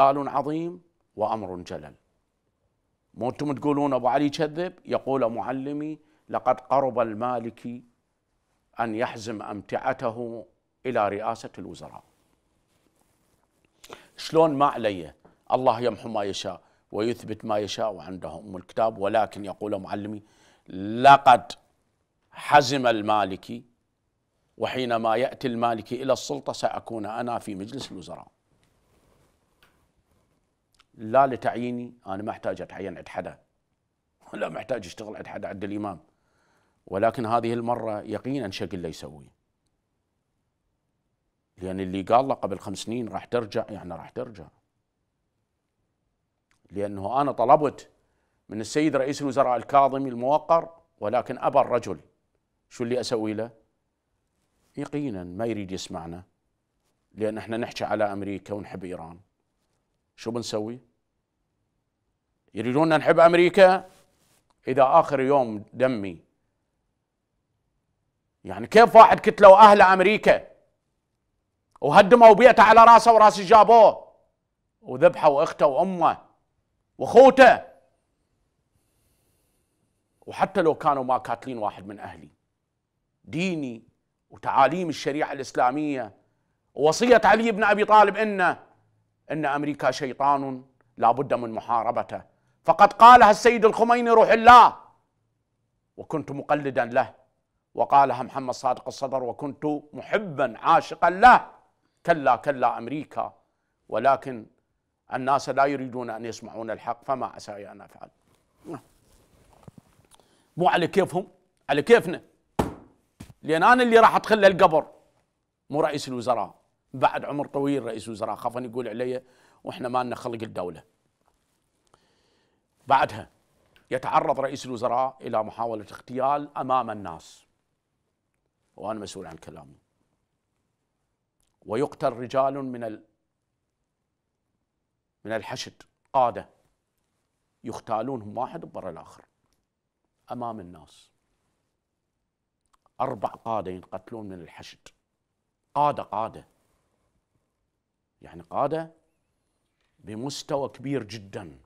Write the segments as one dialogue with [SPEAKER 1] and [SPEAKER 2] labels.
[SPEAKER 1] جلال عظيم وأمر جلل. مو انتم تقولون أبو علي كذب؟ يقول معلمي: لقد قرب المالكي أن يحزم أمتعته إلى رئاسة الوزراء. شلون؟ ما علي، الله يمحو ما يشاء ويثبت ما يشاء وعنده أم الكتاب. ولكن يقول معلمي: لقد حزم المالكي، وحينما يأتي المالكي إلى السلطة سأكون أنا في مجلس الوزراء. لا لتعييني، أنا ما أحتاج أتعين عند حدا، ولا محتاج أشتغل عند حدا، عند الإمام. ولكن هذه المرة يقينا شكل لا يسوي، لأن اللي قال له قبل 5 سنين راح ترجع، يعني راح ترجع. لأنه أنا طلبت من السيد رئيس الوزراء الكاظمي الموقر، ولكن أبى الرجل. شو اللي أسوي له؟ يقينا ما يريد يسمعنا، لأن احنا نحكي على أمريكا ونحب إيران. شو بنسوي؟ يريدوننا نحب أمريكا؟ إذا آخر يوم دمي، يعني كيف واحد كتلوا أهل أمريكا وهدموا بيته على راسه وراسه جابوه وذبحوا أخته وأمه وأخوته، وحتى لو كانوا ما قاتلين واحد من أهلي، ديني وتعاليم الشريعة الإسلامية ووصية علي بن أبي طالب إن أمريكا شيطان لا بد من محاربته، فقد قالها السيد الخميني روح الله وكنت مقلدا له، وقالها محمد صادق الصدر وكنت محبا عاشقا له: كلا كلا أمريكا، ولكن الناس لا يريدون أن يسمعون الحق، فما عساي أن أفعل. مو على كيفهم، على كيفنا، لأن أنا اللي راح أدخل القبر، مو رئيس الوزراء. بعد عمر طويل رئيس الوزراء، خاف أن يقول علي وإحنا ما لنا خلق الدولة. بعدها يتعرض رئيس الوزراء إلى محاولة اغتيال أمام الناس، وأنا مسؤول عن كلامي، ويقتل رجال من الحشد، قادة، يختالونهم واحد برا الآخر أمام الناس. 4 قادة ينقتلون من الحشد، قادة يعني قادة بمستوى كبير جدا،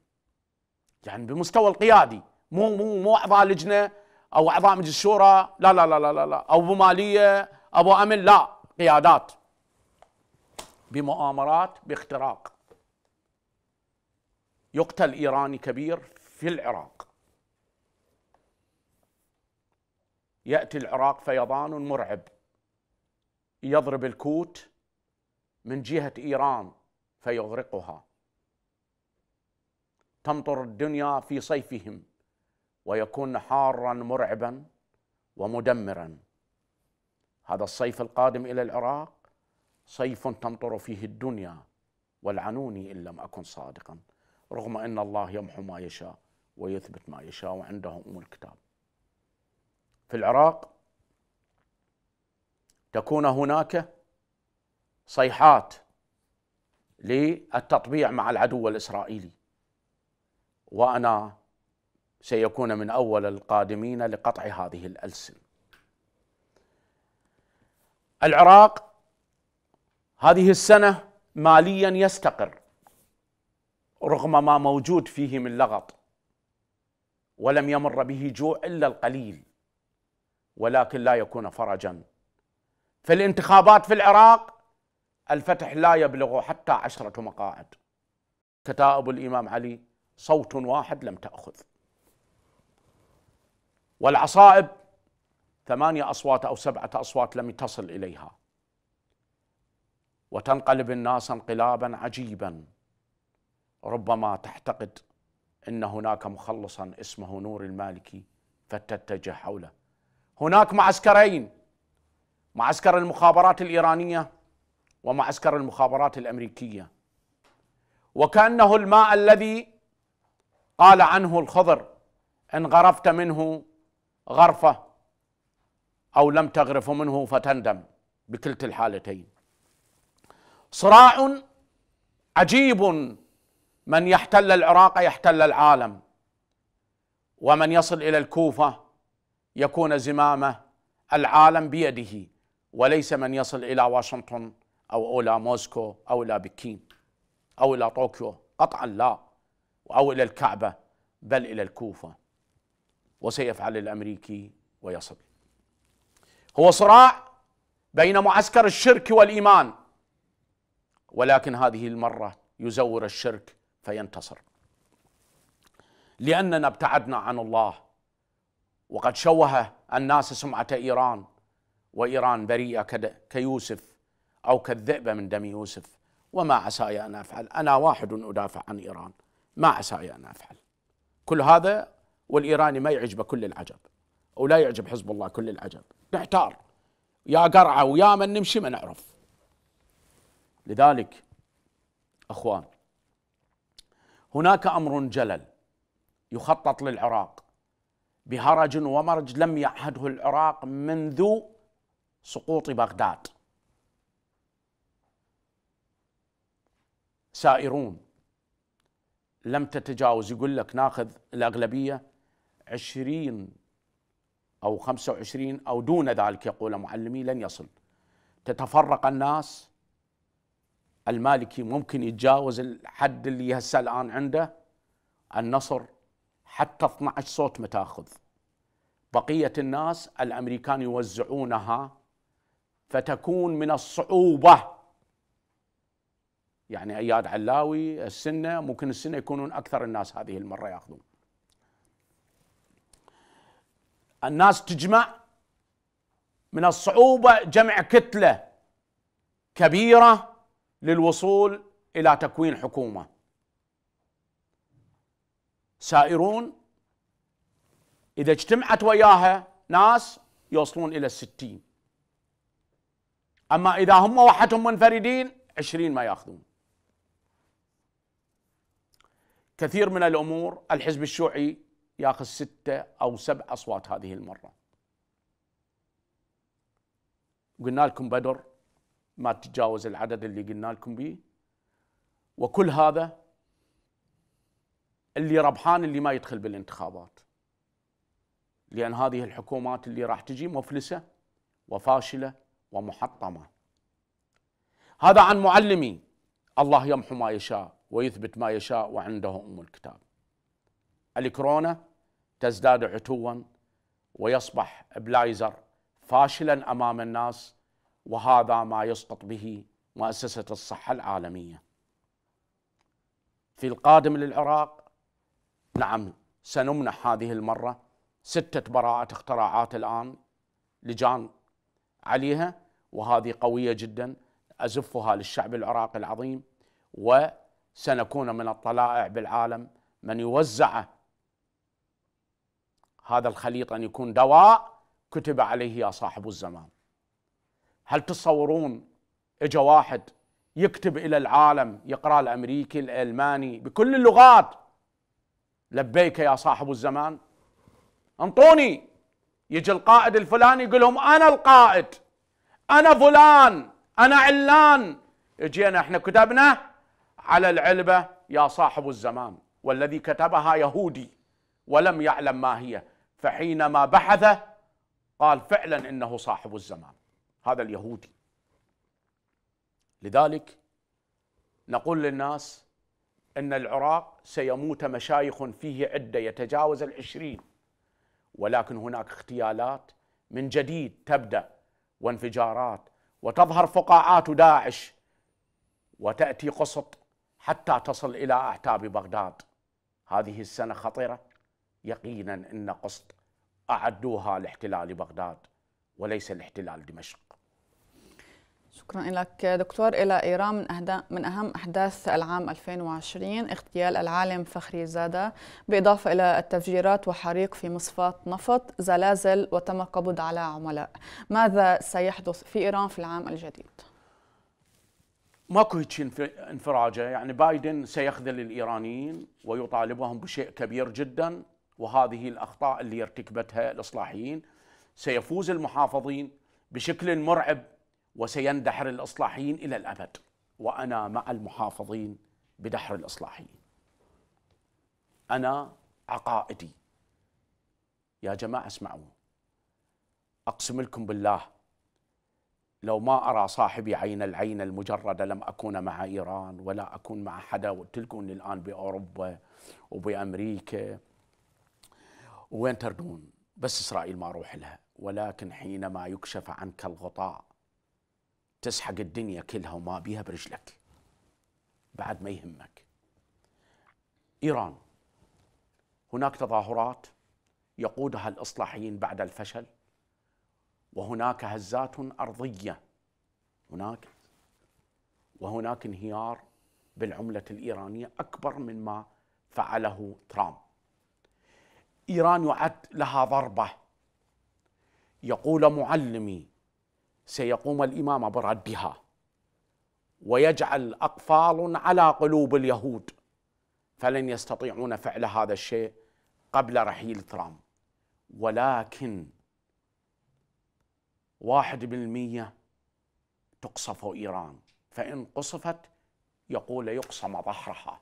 [SPEAKER 1] يعني بمستوى القيادي، مو أعضاء لجنة أو أعضاء مجلس الشورى، لا لا لا لا لا، أو أبو مالية، أبو أمن، لا، قيادات بمؤامرات باختراق. يقتل إيراني كبير في العراق. يأتي العراق فيضان مرعب، يضرب الكوت من جهة إيران فيغرقها. تمطر الدنيا في صيفهم ويكون حارا مرعبا ومدمرا. هذا الصيف القادم إلى العراق صيف تمطر فيه الدنيا والعنوني إن لم أكن صادقا، رغم أن الله يمحو ما يشاء ويثبت ما يشاء وعنده أم الكتاب. في العراق تكون هناك صيحات للتطبيع مع العدو الإسرائيلي، وأنا سيكون من أول القادمين لقطع هذه الألسن. العراق هذه السنة ماليا يستقر رغم ما موجود فيه من لغط، ولم يمر به جوع إلا القليل، ولكن لا يكون فرجا. في الانتخابات في العراق الفتح لا يبلغ حتى 10 مقاعد. كتائب الإمام علي صوت واحد لم تأخذ، والعصائب 8 أصوات أو 7 أصوات لم تصل إليها. وتنقلب الناس انقلابا عجيبا، ربما تعتقد أن هناك مخلصا اسمه نور المالكي فتتجه حوله. هناك معسكرين، معسكر المخابرات الإيرانية ومعسكر المخابرات الأمريكية، وكأنه الماء الذي قال عنه الخضر: إن غرفت منه غرفة أو لم تغرف منه فتندم، بكلتا الحالتين. صراع عجيب، من يحتل العراق يحتل العالم، ومن يصل إلى الكوفة يكون زمامه العالم بيده، وليس من يصل إلى واشنطن أو إلى موسكو أو إلى بكين أو إلى طوكيو، قطعا لا، أو إلى الكعبة، بل إلى الكوفة. وسيفعل الأمريكي ويصل. هو صراع بين معسكر الشرك والإيمان، ولكن هذه المرة يزور الشرك فينتصر، لأننا ابتعدنا عن الله. وقد شوه الناس سمعة إيران، وإيران بريئة كيوسف أو كالذئب من دم يوسف. وما عساي أن أفعل، أنا واحد أدافع عن إيران، ما عساي أن أفعل كل هذا. والإيراني ما يعجبه كل العجب، ولا يعجب حزب الله كل العجب. نحتار يا قرعة ويا من نمشي ما نعرف. لذلك أخوان، هناك أمر جلل يخطط للعراق بهرج ومرج لم يعهده العراق منذ سقوط بغداد. سائرون لم تتجاوز، يقول لك ناخذ الأغلبية 20 أو 25 أو دون ذلك، يقول معلمي لن يصل. تتفرق الناس. المالكي ممكن يتجاوز الحد اللي هسه الآن عنده. النصر حتى 12 صوت ما تاخذ. بقية الناس الأمريكان يوزعونها، فتكون من الصعوبة. يعني أياد علاوي السنة، ممكن السنة يكونون أكثر الناس هذه المرة يأخذون. الناس تجمع، من الصعوبة جمع كتلة كبيرة للوصول إلى تكوين حكومة. سائرون إذا اجتمعت وياها ناس يوصلون إلى 60، أما إذا هم وحدهم منفردين 20 ما يأخذون. كثير من الأمور الحزب الشيوعي يأخذ 6 أو 7 أصوات هذه المرة. قلنا لكم بدر ما تتجاوز العدد اللي قلنا لكم به. وكل هذا اللي ربحان اللي ما يدخل بالانتخابات، لأن هذه الحكومات اللي راح تجي مفلسة وفاشلة ومحطمة. هذا عن معلمي. الله يمحو ما يشاء ويثبت ما يشاء وعنده أم الكتاب. الكورونا تزداد عتوا ويصبح بلايزر فاشلا أمام الناس، وهذا ما يسقط به مؤسسة الصحة العالمية. في القادم للعراق نعم سنمنح هذه المرة 6 براءة اختراعات الآن لجان عليها، وهذه قوية جدا أزفها للشعب العراقي العظيم. وسنكون من الطلائع بالعالم من يوزع هذا الخليط أن يكون دواء كتب عليه يا صاحب الزمان. هل تصورون اجى واحد يكتب إلى العالم، يقرأ الأمريكي الألماني بكل اللغات لبيك يا صاحب الزمان، انطوني. يجي القائد الفلاني يقول لهم أنا القائد، أنا فلان، أنا علان. اجينا احنا كتبنا على العلبة يا صاحب الزمان، والذي كتبها يهودي ولم يعلم ما هي، فحينما بحث قال فعلا إنه صاحب الزمان هذا اليهودي. لذلك نقول للناس إن العراق سيموت مشايخ فيه عدة يتجاوز 20، ولكن هناك اغتيالات من جديد تبدأ وانفجارات، وتظهر فقاعات داعش وتأتي قسط حتى تصل إلى أعتاب بغداد. هذه السنة خطرة يقينا. إن قسط أعدوها لاحتلال بغداد وليس لاحتلال دمشق.
[SPEAKER 2] شكرا لك دكتور. إلى إيران، من أهم أحداث العام 2020 اغتيال العالم فخري زادة، بالإضافة إلى التفجيرات وحريق في مصفاة نفط، زلازل، وتم القبض على عملاء. ماذا سيحدث في إيران في العام الجديد؟
[SPEAKER 1] ماكو هيك انفراجة. يعني بايدن سيخذل الإيرانيين ويطالبهم بشيء كبير جدا، وهذه الأخطاء اللي ارتكبتها الإصلاحيين. سيفوز المحافظين بشكل مرعب وسيندحر الإصلاحيين إلى الأبد. وأنا مع المحافظين بدحر الإصلاحيين. أنا عقائدي يا جماعة اسمعوا، أقسم لكم بالله لو ما أرى صاحبي عين العين المجردة لم أكون مع إيران ولا أكون مع حدا. وتلقون الآن بأوروبا وبأمريكا وين تردون؟ بس إسرائيل ما أروح لها. ولكن حينما يكشف عنك الغطاء تسحق الدنيا كلها وما بيها برجلك، بعد ما يهمك. إيران هناك تظاهرات يقودها الإصلاحيين بعد الفشل، وهناك هزات أرضية وهناك انهيار بالعملة الإيرانية أكبر مما فعله ترامب. إيران يعد لها ضربة، يقول معلمي سيقوم الإمام بردها ويجعل أقفال على قلوب اليهود، فلن يستطيعون فعل هذا الشيء قبل رحيل ترامب. ولكن 1% تقصف إيران، فإن قصفت يقول يقسم ظهرها.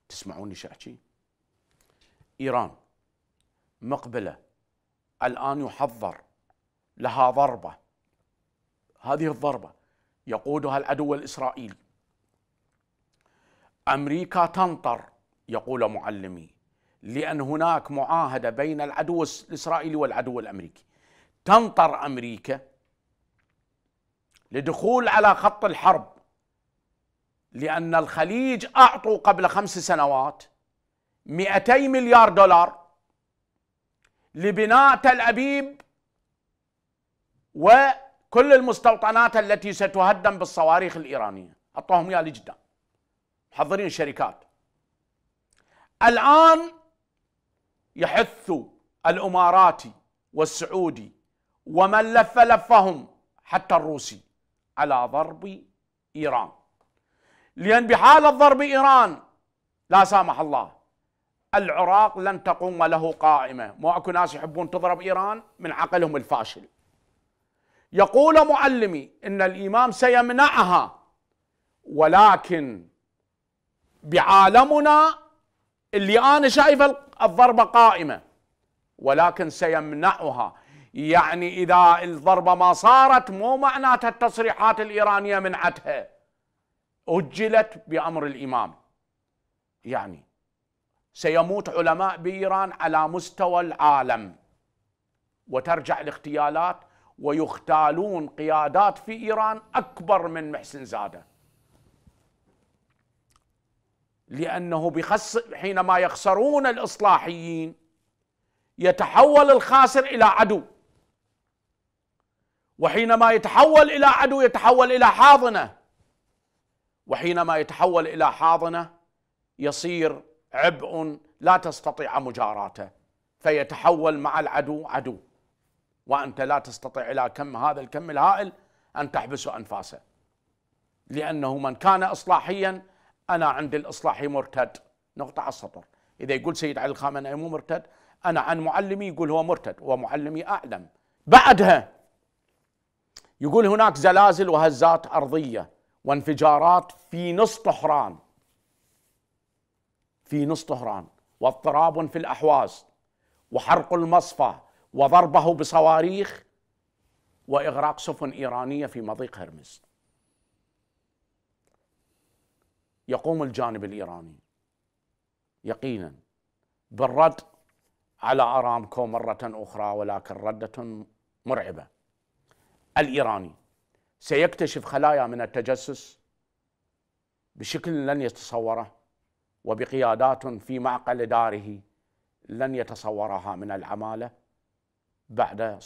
[SPEAKER 1] تسمعوني شو أحكي؟ إيران مقبلة الآن يحضر لها ضربة، هذه الضربة يقودها العدو الإسرائيلي. أمريكا تنطر، يقول معلمي، لأن هناك معاهدة بين العدو الإسرائيلي والعدو الأمريكي. تنطر أمريكا لدخول على خط الحرب، لأن الخليج أعطوا قبل 5 سنوات 200 مليار دولار لبناء تل أبيب وكل المستوطنات التي ستهدم بالصواريخ الإيرانية. أعطوهم إياه لجدة، محضرين الشركات. الآن يحث الإماراتي والسعودي ومن لفهم حتى الروسي على ضرب إيران، لأن بحالة ضرب إيران لا سامح الله العراق لن تقوم له قائمة. مو اكو ناس يحبون تضرب إيران من عقلهم الفاشل. يقول معلمي إن الإمام سيمنعها، ولكن بعالمنا اللي أنا شايف الضربة قائمة، ولكن سيمنعها. يعني إذا الضربة ما صارت مو معناتها التصريحات الإيرانية منعتها، أجلت بأمر الإمام. يعني سيموت علماء بإيران على مستوى العالم، وترجع الاغتيالات ويغتالون قيادات في إيران أكبر من محسن زادة، لأنه حينما يخسرون الإصلاحيين يتحول الخاسر إلى عدو، وحينما يتحول إلى عدو يتحول إلى حاضنة، وحينما يتحول إلى حاضنة يصير عبء لا تستطيع مجاراته، فيتحول مع العدو عدو، وأنت لا تستطيع إلى هذا الكم الهائل أن تحبس أنفاسه. لأنه من كان إصلاحيا، أنا عندي الإصلاحي مرتد، نقطة على السطر. إذا يقول سيد علي الخامنئي مو مرتد، أنا عن معلمي يقول هو مرتد، ومعلمي أعلم. بعدها يقول هناك زلازل وهزات أرضية وانفجارات في نص طهران، واضطراب في الأحواز، وحرق المصفى، وضربه بصواريخ، وإغراق سفن إيرانية في مضيق هرمز. يقوم الجانب الإيراني يقينا بالرد على أرامكو مرة أخرى، ولكن ردة مرعبة. الإيراني سيكتشف خلايا من التجسس بشكل لن يتصوره، وبقيادات في معقل داره لن يتصورها من العمالة بعد